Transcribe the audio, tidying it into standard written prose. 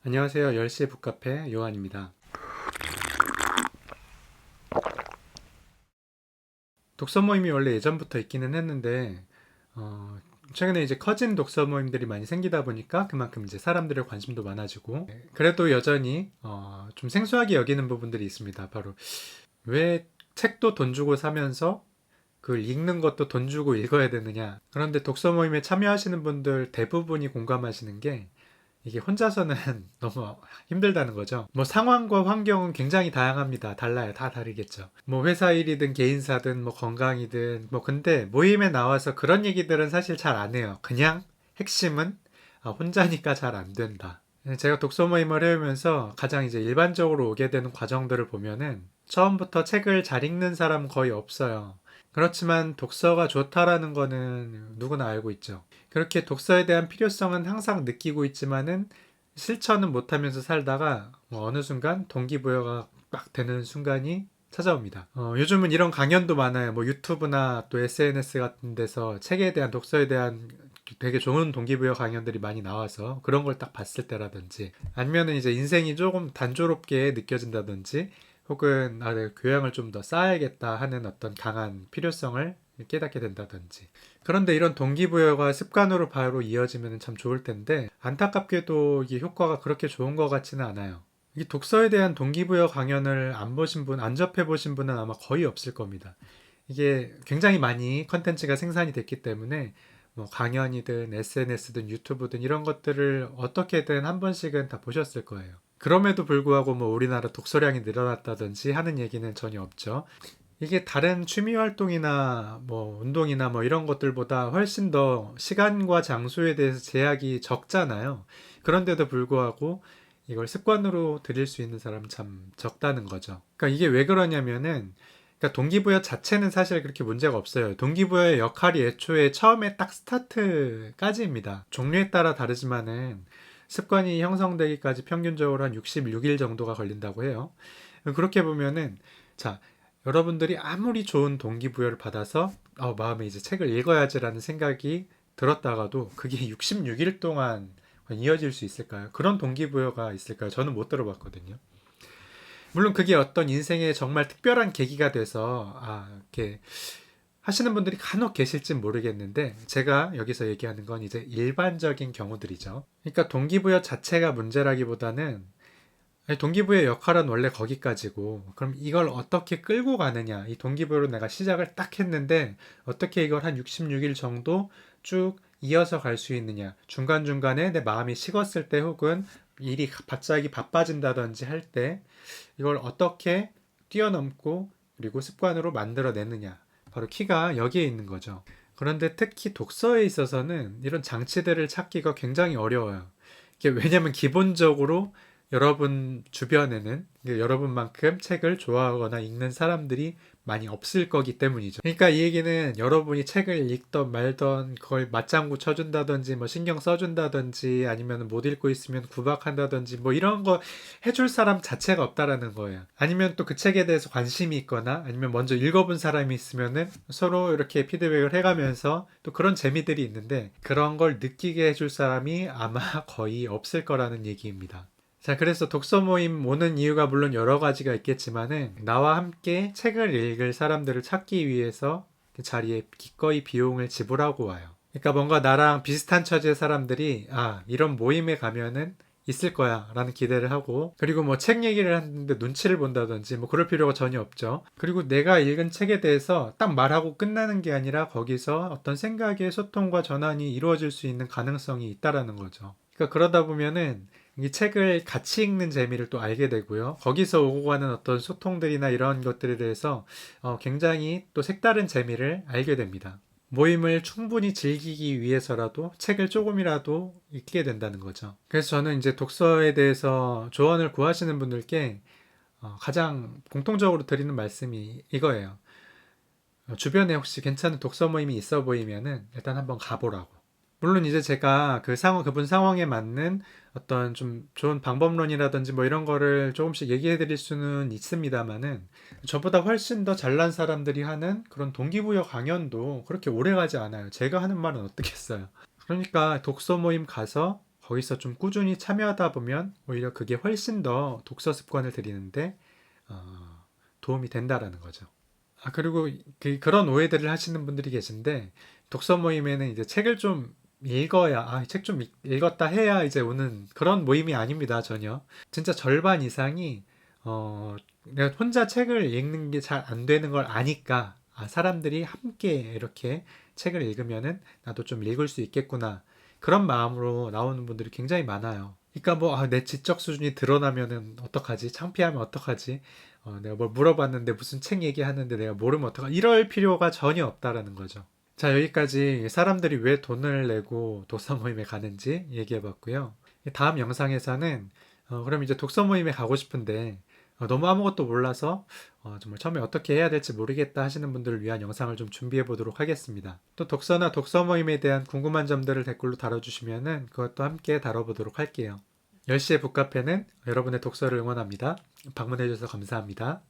안녕하세요. 10시 북카페 요한입니다. 독서 모임이 원래 예전부터 있기는 했는데 최근에 이제 커진 독서 모임들이 많이 생기다 보니까 그만큼 이제 사람들의 관심도 많아지고 그래도 여전히 좀 생소하게 여기는 부분들이 있습니다. 바로 왜 책도 돈 주고 사면서 그걸 읽는 것도 돈 주고 읽어야 되느냐. 그런데 독서 모임에 참여하시는 분들 대부분이 공감하시는 게 이게 혼자서는 너무 힘들다는 거죠. 뭐 상황과 환경은 굉장히 다양합니다. 달라요. 다 다르겠죠. 뭐 회사 일이든 개인사든 뭐 건강이든 뭐 근데 모임에 나와서 그런 얘기들은 사실 잘 안 해요. 그냥 핵심은 혼자니까 잘 안 된다. 제가 독서 모임을 해오면서 가장 이제 일반적으로 오게 되는 과정들을 보면은 처음부터 책을 잘 읽는 사람 거의 없어요. 그렇지만 독서가 좋다라는 거는 누구나 알고 있죠. 그렇게 독서에 대한 필요성은 항상 느끼고 있지만은 실천은 못하면서 살다가 뭐 어느 순간 동기부여가 막 되는 순간이 찾아옵니다. 요즘은 이런 강연도 많아요. 뭐 유튜브나 또 SNS 같은 데서 책에 대한 독서에 대한 되게 좋은 동기부여 강연들이 많이 나와서 그런 걸 딱 봤을 때라든지 아니면은 이제 인생이 조금 단조롭게 느껴진다든지 혹은 내가 교양을 좀 더 쌓아야겠다 하는 어떤 강한 필요성을 깨닫게 된다든지 그런데 이런 동기부여가 습관으로 바로 이어지면 참 좋을 텐데 안타깝게도 이게 효과가 그렇게 좋은 것 같지는 않아요. 이 독서에 대한 동기부여 강연을 안 보신 분, 안 접해 보신 분은 아마 거의 없을 겁니다. 이게 굉장히 많이 컨텐츠가 생산이 됐기 때문에 뭐 강연이든 SNS든 유튜브든 이런 것들을 어떻게든 한 번씩은 다 보셨을 거예요. 그럼에도 불구하고 뭐 우리나라 독서량이 늘어났다든지 하는 얘기는 전혀 없죠. 이게 다른 취미 활동이나 뭐 운동이나 뭐 이런 것들보다 훨씬 더 시간과 장소에 대해서 제약이 적잖아요. 그런데도 불구하고 이걸 습관으로 들일 수 있는 사람은 참 적다는 거죠. 그러니까 이게 왜 그러냐면은 그러니까 동기부여 자체는 사실 그렇게 문제가 없어요. 동기부여의 역할이 애초에 처음에 딱 스타트까지입니다. 종류에 따라 다르지만은 습관이 형성되기까지 평균적으로 한 66일 정도가 걸린다고 해요. 그렇게 보면은 자, 여러분들이 아무리 좋은 동기부여를 받아서 마음에 이제 책을 읽어야지라는 생각이 들었다가도 그게 66일 동안 이어질 수 있을까요? 그런 동기부여가 있을까요? 저는 못 들어봤거든요. 물론 그게 어떤 인생에 정말 특별한 계기가 돼서 이렇게 하시는 분들이 간혹 계실진 모르겠는데 제가 여기서 얘기하는 건 이제 일반적인 경우들이죠. 그러니까 동기부여 자체가 문제라기보다는 아니, 동기부여의 역할은 원래 거기까지고 그럼 이걸 어떻게 끌고 가느냐 이 동기부여로 내가 시작을 딱 했는데 어떻게 이걸 한 66일 정도 쭉 이어서 갈 수 있느냐 중간중간에 내 마음이 식었을 때 혹은 일이 갑자기 바빠진다든지 할 때 이걸 어떻게 뛰어넘고 그리고 습관으로 만들어내느냐 바로 키가 여기에 있는 거죠. 그런데 특히 독서에 있어서는 이런 장치들을 찾기가 굉장히 어려워요. 이게 왜냐면 기본적으로 여러분 주변에는 여러분만큼 책을 좋아하거나 읽는 사람들이 많이 없을 거기 때문이죠. 그러니까 이 얘기는 여러분이 책을 읽던 말던 그걸 맞장구 쳐준다든지 뭐 신경 써준다든지 아니면 못 읽고 있으면 구박한다든지 뭐 이런 거 해줄 사람 자체가 없다라는 거예요. 아니면 또 그 책에 대해서 관심이 있거나 아니면 먼저 읽어본 사람이 있으면은 서로 이렇게 피드백을 해가면서 또 그런 재미들이 있는데 그런 걸 느끼게 해줄 사람이 아마 거의 없을 거라는 얘기입니다. 자, 그래서 독서 모임 오는 이유가 물론 여러 가지가 있겠지만은 나와 함께 책을 읽을 사람들을 찾기 위해서 그 자리에 기꺼이 비용을 지불하고 와요. 그러니까 뭔가 나랑 비슷한 처지의 사람들이 이런 모임에 가면은 있을 거야 라는 기대를 하고 그리고 뭐 책 얘기를 하는데 눈치를 본다든지 뭐 그럴 필요가 전혀 없죠. 그리고 내가 읽은 책에 대해서 딱 말하고 끝나는 게 아니라 거기서 어떤 생각의 소통과 전환이 이루어질 수 있는 가능성이 있다라는 거죠. 그러니까 그러다 보면은 이 책을 같이 읽는 재미를 또 알게 되고요. 거기서 오고 가는 어떤 소통들이나 이런 것들에 대해서 굉장히 또 색다른 재미를 알게 됩니다. 모임을 충분히 즐기기 위해서라도 책을 조금이라도 읽게 된다는 거죠. 그래서 저는 이제 독서에 대해서 조언을 구하시는 분들께 가장 공통적으로 드리는 말씀이 이거예요. 주변에 혹시 괜찮은 독서 모임이 있어 보이면은 일단 한번 가보라고. 물론 이제 제가 그분 상황에 맞는 어떤 좀 좋은 방법론이라든지 뭐 이런 거를 조금씩 얘기해 드릴 수는 있습니다만은 저보다 훨씬 더 잘난 사람들이 하는 그런 동기부여 강연도 그렇게 오래 가지 않아요. 제가 하는 말은 어떻겠어요. 그러니까 독서 모임 가서 거기서 좀 꾸준히 참여하다 보면 오히려 그게 훨씬 더 독서 습관을 들이는데 도움이 된다라는 거죠. 그리고 그런 오해들을 하시는 분들이 계신데 독서 모임에는 이제 책을 좀 읽어야 책 좀 읽었다 해야 이제 오는 그런 모임이 아닙니다. 전혀. 진짜 절반 이상이 내가 혼자 책을 읽는 게 잘 안 되는 걸 아니까 사람들이 함께 이렇게 책을 읽으면은 나도 좀 읽을 수 있겠구나. 그런 마음으로 나오는 분들이 굉장히 많아요. 그러니까 뭐 내 지적 수준이 드러나면은 어떡하지? 창피하면 어떡하지? 내가 뭘 물어봤는데 무슨 책 얘기하는데 내가 모르면 어떡하지? 이럴 필요가 전혀 없다라는 거죠. 자, 여기까지 사람들이 왜 돈을 내고 독서 모임에 가는지 얘기해 봤고요. 다음 영상에서는 그럼 이제 독서 모임에 가고 싶은데 너무 아무것도 몰라서 정말 처음에 어떻게 해야 될지 모르겠다 하시는 분들을 위한 영상을 좀 준비해 보도록 하겠습니다. 또 독서나 독서 모임에 대한 궁금한 점들을 댓글로 달아주시면은 그것도 함께 다뤄보도록 할게요. 10시의 북카페는 여러분의 독서를 응원합니다. 방문해 주셔서 감사합니다.